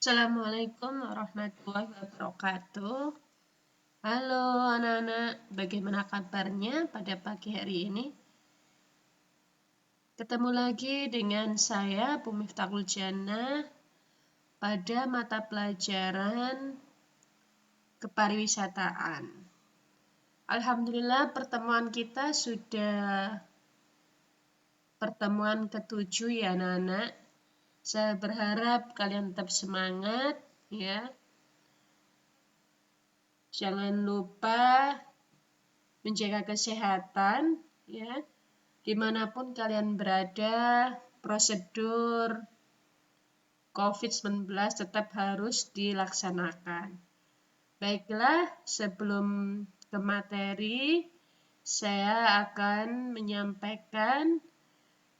Assalamualaikum warahmatullahi wabarakatuh. Halo anak-anak, bagaimana kabarnya pada pagi hari ini? Ketemu lagi dengan saya, Bu Miftahul Jannah, pada mata pelajaran kepariwisataan. Alhamdulillah pertemuan kita sudah pertemuan ke-7 ya anak-anak. Saya berharap kalian tetap semangat ya. Jangan lupa menjaga kesehatan ya. Dimanapun kalian berada, prosedur COVID-19 tetap harus dilaksanakan. Baiklah, sebelum ke materi, saya akan menyampaikan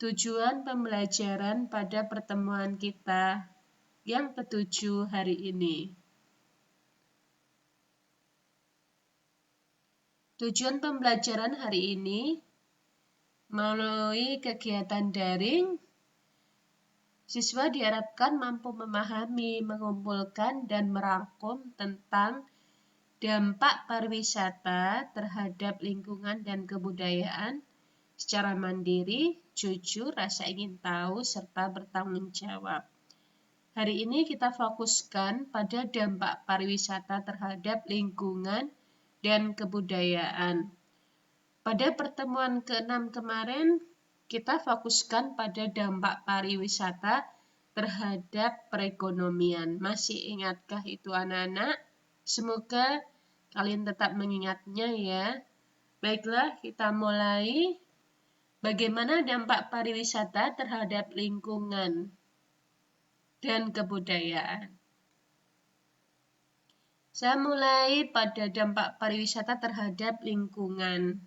tujuan pembelajaran pada pertemuan kita yang ke-7 hari ini. Tujuan pembelajaran hari ini melalui kegiatan daring, siswa diharapkan mampu memahami, mengumpulkan, dan merangkum tentang dampak pariwisata terhadap lingkungan dan kebudayaan secara mandiri, jujur, rasa ingin tahu, serta bertanggung jawab. Hari ini kita fokuskan pada dampak pariwisata terhadap lingkungan dan kebudayaan. Pada pertemuan ke-6 kemarin, kita fokuskan pada dampak pariwisata terhadap perekonomian. Masih ingatkah itu anak-anak? Semoga kalian tetap mengingatnya ya. Baiklah, kita mulai. Bagaimana dampak pariwisata terhadap lingkungan dan kebudayaan? Saya mulai pada dampak pariwisata terhadap lingkungan.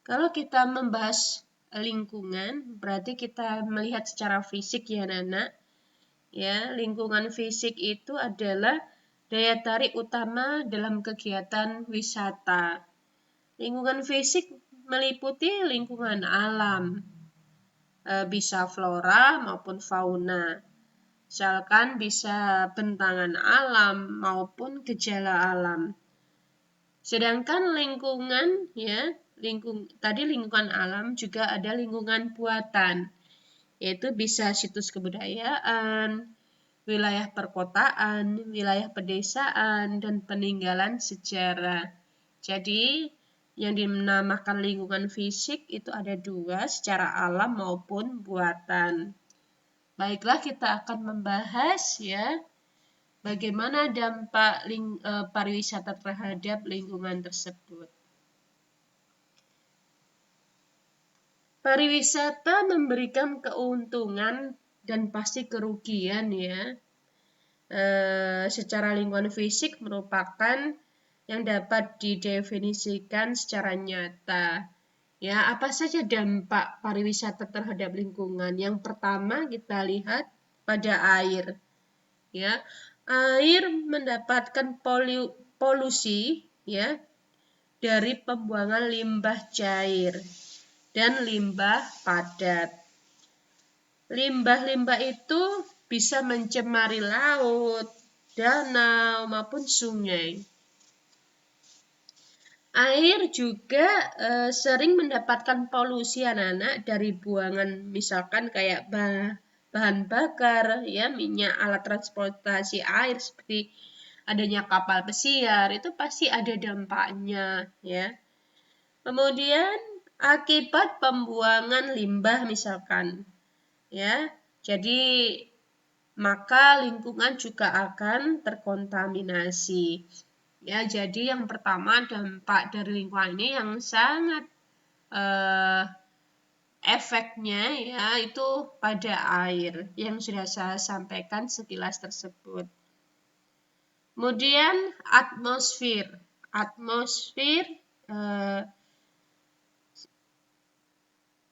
Kalau kita membahas lingkungan, berarti kita melihat secara fisik ya anak-anak. Ya, lingkungan fisik itu adalah daya tarik utama dalam kegiatan wisata. Lingkungan fisik meliputi lingkungan alam, bisa flora maupun fauna. Misalkan bisa bentangan alam maupun gejala alam. Sedangkan lingkungan ya, tadi lingkungan alam juga ada lingkungan buatan, yaitu bisa situs kebudayaan, wilayah perkotaan, wilayah pedesaan, dan peninggalan sejarah. Jadi yang dinamakan lingkungan fisik itu ada dua, secara alam maupun buatan. Baiklah, kita akan membahas ya bagaimana dampak pariwisata terhadap lingkungan tersebut. Pariwisata memberikan keuntungan dan pasti kerugian ya. Secara lingkungan fisik merupakan yang dapat didefinisikan secara nyata. Ya, apa saja dampak pariwisata terhadap lingkungan? Yang pertama kita lihat pada air. Ya, air mendapatkan polusi ya dari pembuangan limbah cair dan limbah padat. Limbah-limbah itu bisa mencemari laut, danau, maupun sungai. Air juga sering mendapatkan polusi anak-anak dari buangan, misalkan kayak bahan bakar, ya, minyak, alat transportasi air seperti adanya kapal pesiar, itu pasti ada dampaknya, ya. Kemudian akibat pembuangan limbah misalkan, ya, jadi maka lingkungan juga akan terkontaminasi. Ya, jadi yang pertama dampak dari lingkungan ini yang sangat efeknya ya itu pada air yang sudah saya sampaikan sekilas tersebut. Kemudian atmosfer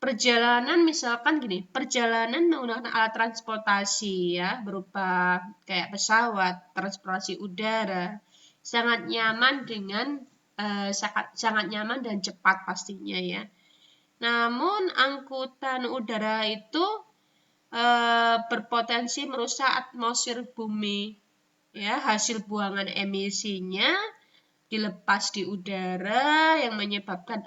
perjalanan, misalkan gini, perjalanan menggunakan alat transportasi ya berupa kayak pesawat, transportasi udara, sangat nyaman dan cepat pastinya ya. Namun angkutan udara itu berpotensi merusak atmosfer bumi. Ya, hasil buangan emisinya dilepas di udara yang menyebabkan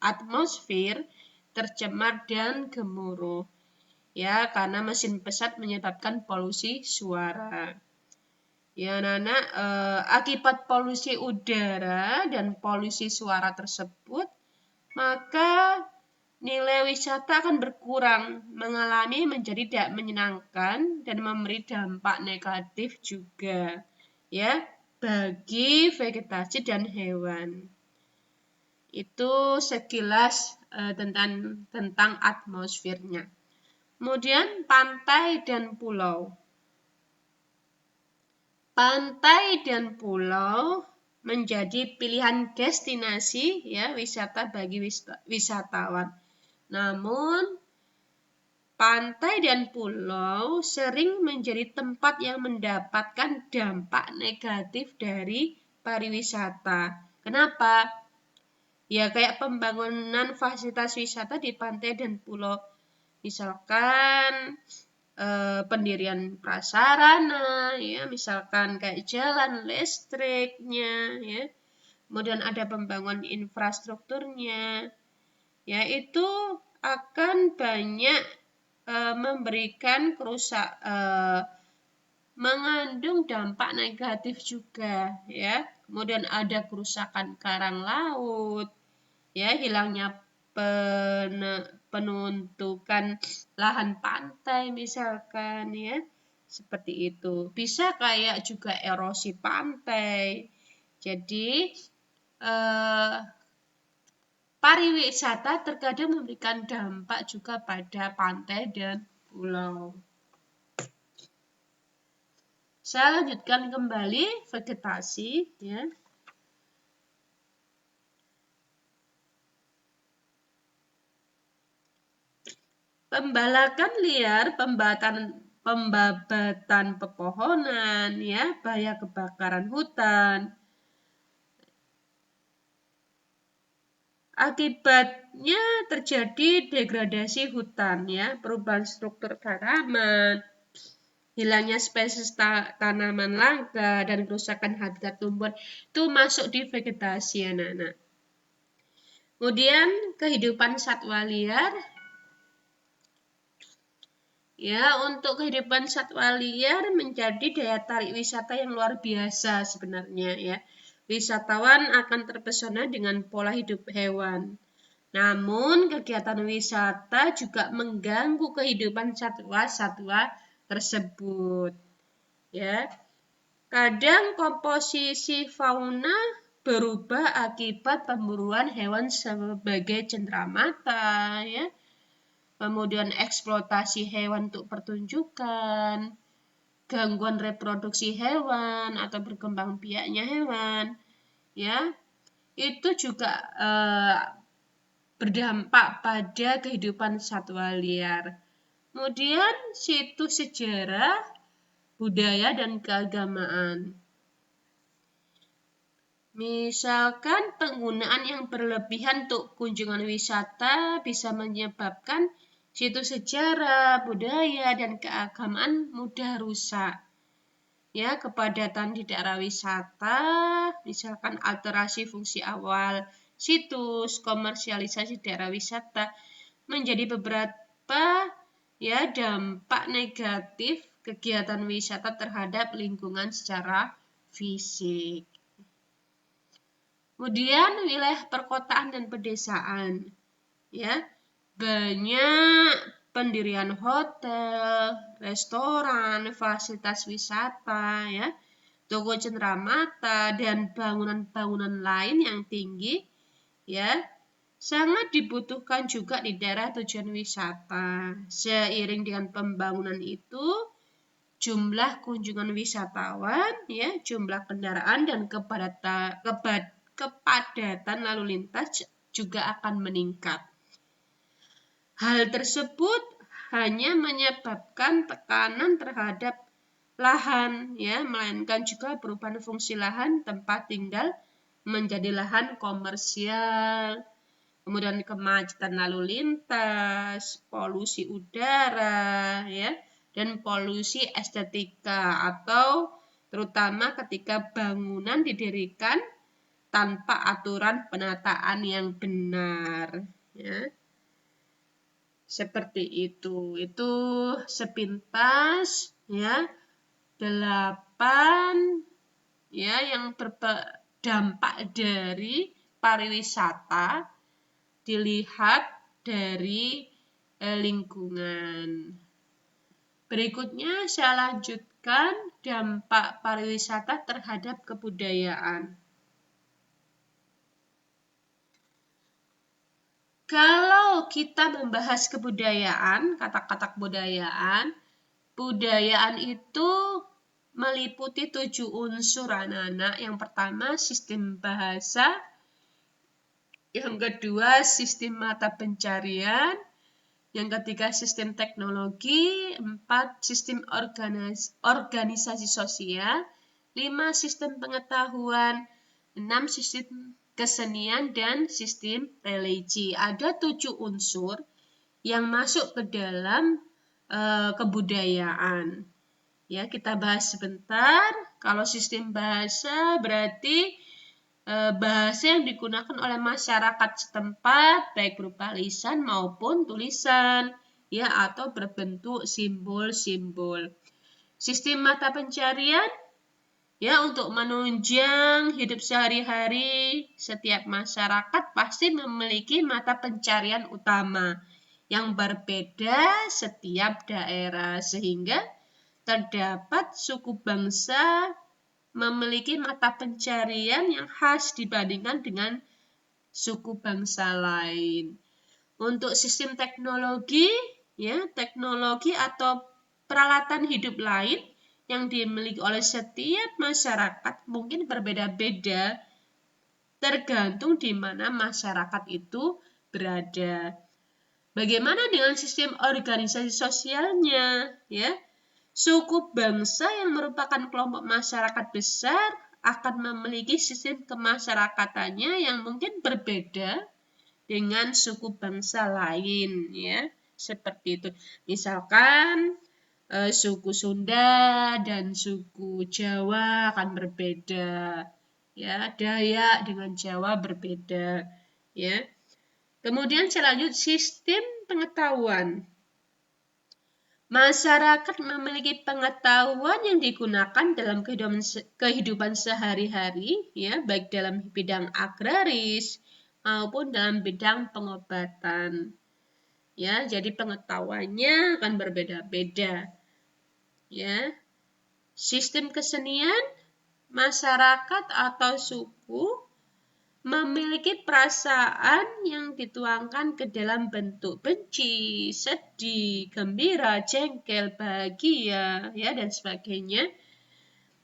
atmosfer tercemar dan gemuruh. Ya, karena mesin pesat menyebabkan polusi suara. Ya, anak-anak, akibat polusi udara dan polusi suara tersebut, maka nilai wisata akan berkurang, mengalami menjadi tidak menyenangkan dan memberi dampak negatif juga, ya, bagi vegetasi dan hewan. Itu sekilas tentang atmosfernya. Kemudian pantai dan pulau. Pantai dan pulau menjadi pilihan destinasi ya wisata bagi wisatawan. Namun pantai dan pulau sering menjadi tempat yang mendapatkan dampak negatif dari pariwisata. Kenapa? Ya kayak pembangunan fasilitas wisata di pantai dan pulau. Misalkan pendirian prasarana, ya, misalkan kayak jalan listriknya, ya, kemudian ada pembangunan infrastrukturnya, ya itu akan banyak memberikan mengandung dampak negatif juga, ya. Kemudian ada kerusakan karang laut, ya, hilangnya penuntukan lahan pantai misalkan, ya, seperti itu. Bisa kayak juga erosi pantai. Jadi pariwisata terkadang memberikan dampak juga pada pantai dan pulau. Saya lanjutkan kembali vegetasi, ya. Pembalakan liar, pembabatan pepohonan, ya, bahaya kebakaran hutan. Akibatnya terjadi degradasi hutan, ya, perubahan struktur tanaman, hilangnya spesies tanaman langka, dan kerusakan habitat tumbuhan itu masuk di vegetasi, anak-anak. Kemudian kehidupan satwa liar. Ya, untuk kehidupan satwa liar menjadi daya tarik wisata yang luar biasa sebenarnya, ya. Wisatawan akan terpesona dengan pola hidup hewan. Namun, kegiatan wisata juga mengganggu kehidupan satwa-satwa tersebut. Ya. Kadang komposisi fauna berubah akibat pemburuan hewan sebagai cenderamata, ya. Kemudian eksploitasi hewan untuk pertunjukan, gangguan reproduksi hewan atau berkembang biaknya hewan, ya, itu juga berdampak pada kehidupan satwa liar. Kemudian situs sejarah, budaya, dan keagamaan. Misalkan penggunaan yang berlebihan untuk kunjungan wisata bisa menyebabkan situs sejarah, budaya, dan keagamaan mudah rusak. Ya, kepadatan di daerah wisata, misalkan alterasi fungsi awal situs, komersialisasi daerah wisata, menjadi beberapa ya dampak negatif kegiatan wisata terhadap lingkungan secara fisik. Kemudian wilayah perkotaan dan pedesaan, ya, banyak pendirian hotel, restoran, fasilitas wisata, ya, toko cenderamata, dan bangunan-bangunan lain yang tinggi, ya, sangat dibutuhkan juga di daerah tujuan wisata. Seiring dengan pembangunan itu, jumlah kunjungan wisatawan, ya, jumlah kendaraan dan kepadatan lalu lintas juga akan meningkat. Hal tersebut hanya menyebabkan tekanan terhadap lahan, ya, melainkan juga perubahan fungsi lahan tempat tinggal menjadi lahan komersial, kemudian kemacetan lalu lintas, polusi udara, ya, dan polusi estetika atau terutama ketika bangunan didirikan tanpa aturan penataan yang benar, ya. Seperti itu. Itu sepintas, ya, 8 ya yang berdampak dari pariwisata dilihat dari lingkungan. Berikutnya saya lanjutkan dampak pariwisata terhadap kebudayaan. Kalau kita membahas kebudayaan, kata-kata kebudayaan, budayaan itu meliputi 7 unsur anak-anak. Yang pertama sistem bahasa, yang kedua sistem mata pencarian, yang ketiga sistem teknologi, 4 sistem organisasi sosial, 5 sistem pengetahuan, 6 sistem kesenian, dan sistem religi. Ada 7 unsur yang masuk ke dalam kebudayaan. Ya, kita bahas sebentar. Kalau sistem bahasa berarti bahasa yang digunakan oleh masyarakat setempat baik berupa lisan maupun tulisan, ya, atau berbentuk simbol-simbol. Sistem mata pencarian, ya, untuk menunjang hidup sehari-hari, setiap masyarakat pasti memiliki mata pencarian utama yang berbeda setiap daerah, sehingga terdapat suku bangsa memiliki mata pencarian yang khas dibandingkan dengan suku bangsa lain. Untuk sistem teknologi, ya, teknologi atau peralatan hidup lain yang dimiliki oleh setiap masyarakat mungkin berbeda-beda tergantung di mana masyarakat itu berada. Bagaimana dengan sistem organisasi sosialnya, ya? Suku bangsa yang merupakan kelompok masyarakat besar akan memiliki sistem kemasyarakatannya yang mungkin berbeda dengan suku bangsa lain, ya. Seperti itu. Misalkan suku Sunda dan suku Jawa akan berbeda, ya. Dayak dengan Jawa berbeda, ya. Kemudian selanjutnya sistem pengetahuan. Masyarakat memiliki pengetahuan yang digunakan dalam kehidupan sehari-hari, ya, baik dalam bidang agraris maupun dalam bidang pengobatan. Ya, jadi pengetahuannya akan berbeda-beda. Ya. Sistem kesenian, masyarakat atau suku memiliki perasaan yang dituangkan ke dalam bentuk benci, sedih, gembira, jengkel, bahagia, ya, dan sebagainya.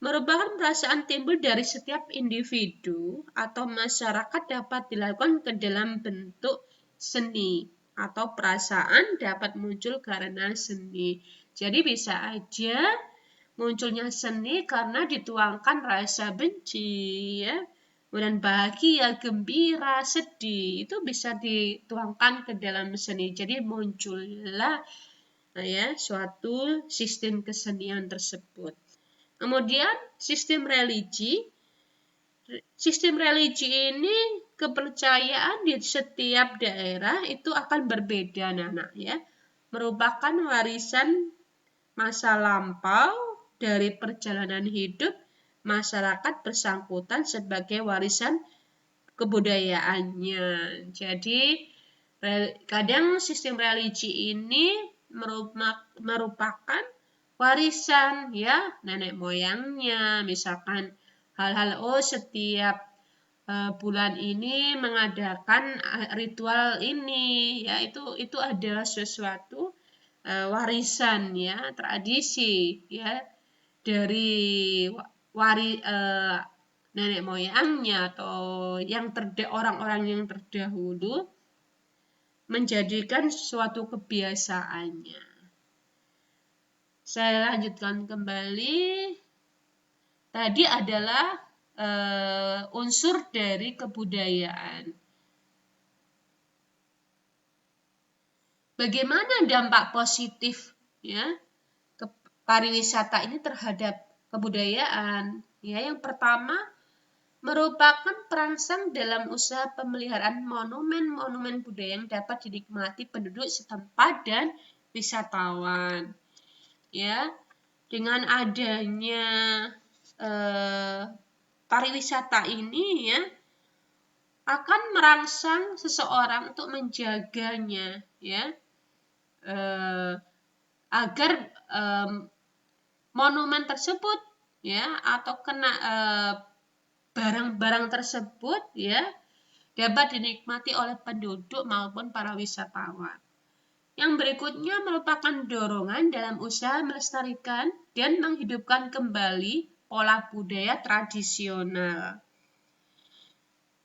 Merupakan perasaan timbul dari setiap individu atau masyarakat dapat dilakukan ke dalam bentuk seni atau perasaan dapat muncul karena seni. Jadi bisa aja munculnya seni karena dituangkan rasa benci, ya. Kemudian bahagia, gembira, sedih, itu bisa dituangkan ke dalam seni. Jadi muncullah, ya, suatu sistem kesenian tersebut. Kemudian sistem religi. Sistem religi ini kepercayaan di setiap daerah itu akan berbeda, anak-anak, ya. Merupakan warisan masa lampau dari perjalanan hidup masyarakat bersangkutan sebagai warisan kebudayaannya. Jadi kadang sistem religi ini merupakan warisan, ya, nenek moyangnya. Misalkan hal-hal setiap bulan ini mengadakan ritual ini, ya, itu adalah sesuatu warisan, ya, tradisi, ya, dari nenek moyangnya atau orang-orang yang terdahulu menjadikan suatu kebiasaannya. Saya lanjutkan kembali. Tadi adalah unsur dari kebudayaan. Bagaimana dampak positif ya ke pariwisata ini terhadap kebudayaan? Ya, yang pertama merupakan perangsang dalam usaha pemeliharaan monumen-monumen budaya yang dapat dinikmati penduduk setempat dan wisatawan. Ya, dengan adanya pariwisata ini ya akan merangsang seseorang untuk menjaganya ya agar monumen tersebut ya atau kena barang-barang tersebut ya dapat dinikmati oleh penduduk maupun para wisatawan. Yang berikutnya merupakan dorongan dalam usaha melestarikan dan menghidupkan kembali pola budaya tradisional.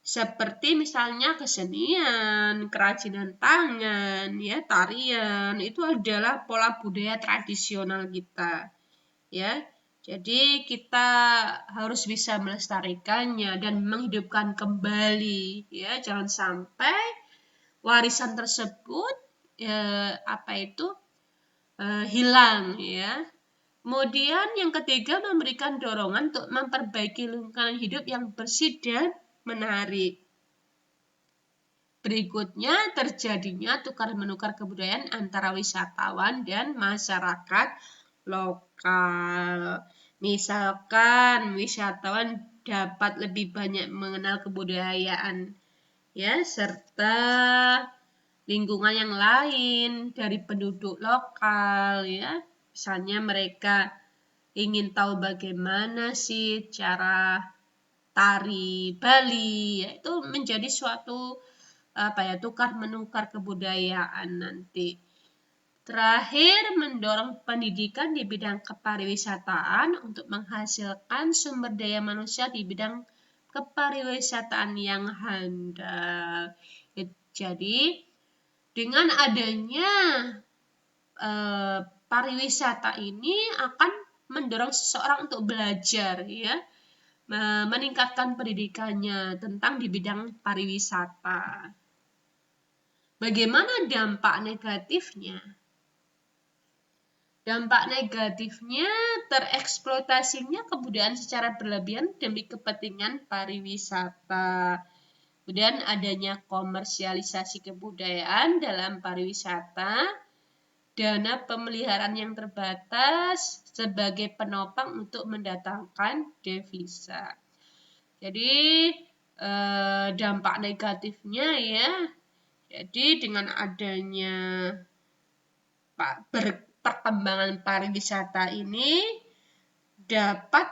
Seperti misalnya kesenian, kerajinan tangan, ya, tarian, itu adalah pola budaya tradisional kita. Ya. Jadi kita harus bisa melestarikannya dan menghidupkan kembali, ya. Jangan sampai warisan tersebut hilang, ya. Kemudian yang ketiga memberikan dorongan untuk memperbaiki lingkungan hidup yang bersih dan menarik. Berikutnya terjadinya tukar-menukar kebudayaan antara wisatawan dan masyarakat lokal. Misalkan wisatawan dapat lebih banyak mengenal kebudayaan ya serta lingkungan yang lain dari penduduk lokal ya. Misalnya mereka ingin tahu bagaimana sih cara tari Bali, itu menjadi suatu tukar-menukar kebudayaan nanti. Terakhir, mendorong pendidikan di bidang kepariwisataan untuk menghasilkan sumber daya manusia di bidang kepariwisataan yang handal. Jadi, dengan adanya pariwisata ini akan mendorong seseorang untuk belajar ya, meningkatkan pendidikannya tentang di bidang pariwisata. Bagaimana dampak negatifnya? Dampak negatifnya tereksploitasinya kebudayaan secara berlebihan demi kepentingan pariwisata. Kemudian adanya komersialisasi kebudayaan dalam pariwisata, dana pemeliharaan yang terbatas sebagai penopang untuk mendatangkan devisa. Jadi dampak negatifnya ya, jadi dengan adanya perkembangan pariwisata ini dapat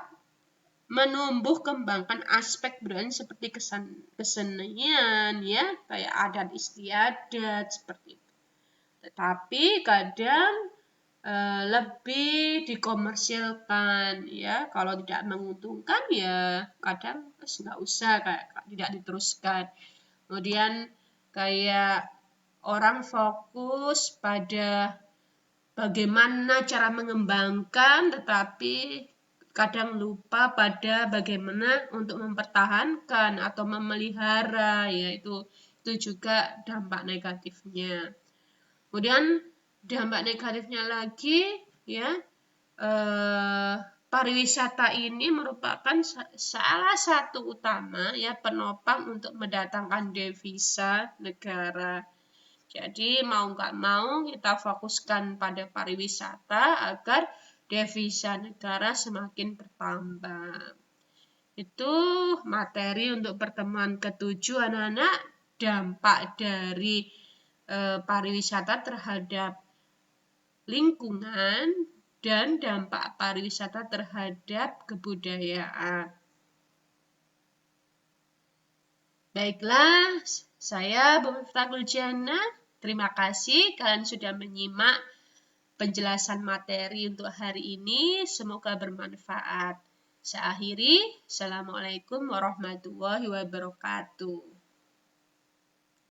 menumbuh kembangkan aspek budaya seperti kesenian ya, kayak adat istiadat seperti itu. Tetapi kadang lebih dikomersilkan ya, kalau tidak menguntungkan ya kadang nggak usah, kayak tidak diteruskan. Kemudian kayak orang fokus pada bagaimana cara mengembangkan tetapi kadang lupa pada bagaimana untuk mempertahankan atau memelihara, yaitu itu juga dampak negatifnya. Kemudian dampak negatifnya lagi ya, pariwisata ini merupakan salah satu utama ya penopang untuk mendatangkan devisa negara. Jadi mau nggak mau kita fokuskan pada pariwisata agar devisa negara semakin bertambah. Itu materi untuk pertemuan ke-7 anak-anak, dampak dari pariwisata terhadap lingkungan dan dampak pariwisata terhadap kebudayaan. Baiklah, saya Bu Miftah Guljana. Terima kasih kalian sudah menyimak penjelasan materi untuk hari ini. Semoga bermanfaat. Saya akhiri. Assalamualaikum warahmatullahi wabarakatuh.